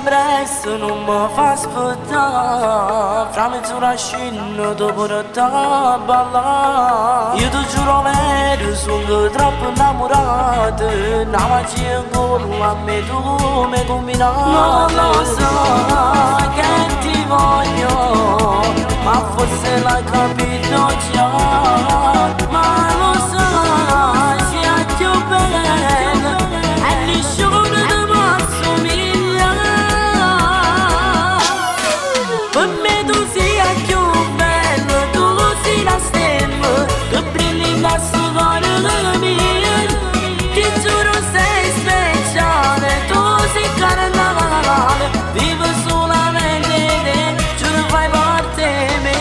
impresso non mi fa aspettare. Fra mezz'ora scendo dopo da ballare. Io ti giuro vero, sono troppo innamorato. La magia con a me tu mi combinato. Non lo so che ti voglio, ma forse l'hai capito già. Ma lo sai, sia più bella e nessuno ti può assomigliare. Per me tu sei più bella, tu sei la stella che brilli in questo cuore mio. Ti giuro sei speciale, tu sei carnevale, vivo solamente te, giuro fai parte di me.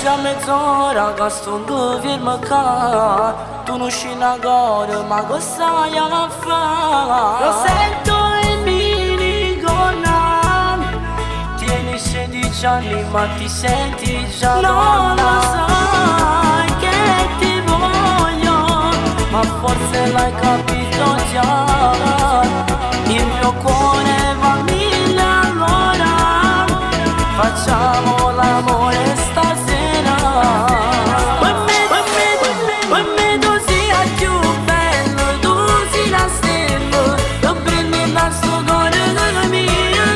Già mezz'ora che sto fermo qua. Tu non scini ancora, ma cosa vai a fare? Lo sento in minigonna. Tieni 16 anni ma ti senti già donna. Non lo sai che ti voglio, ma forse l'hai capito già. Il mio cuore va mille all'ora. Facciamo l'amore stasera. Per me tu sei più bello, tu sei la stella che prendi dal suo cuore mio.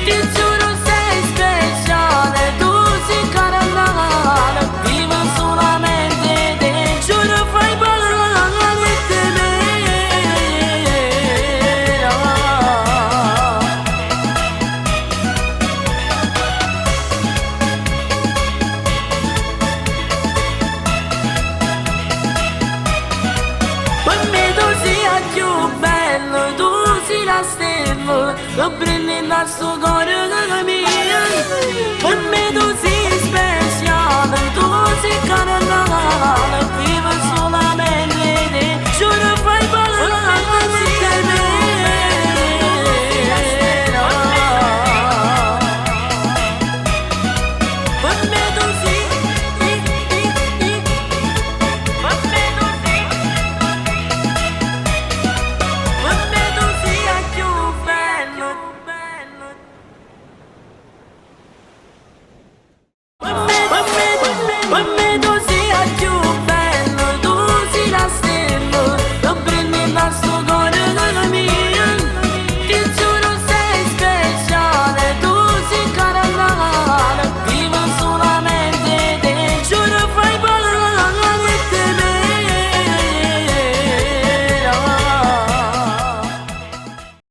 Ti giuro sei speciale, tu sei carnevale, vivo solamente te, giuro fai parlare di me. Per me tu sei più bello, tu sei la stella che brilli dal suo cuore mio. Per me tu sei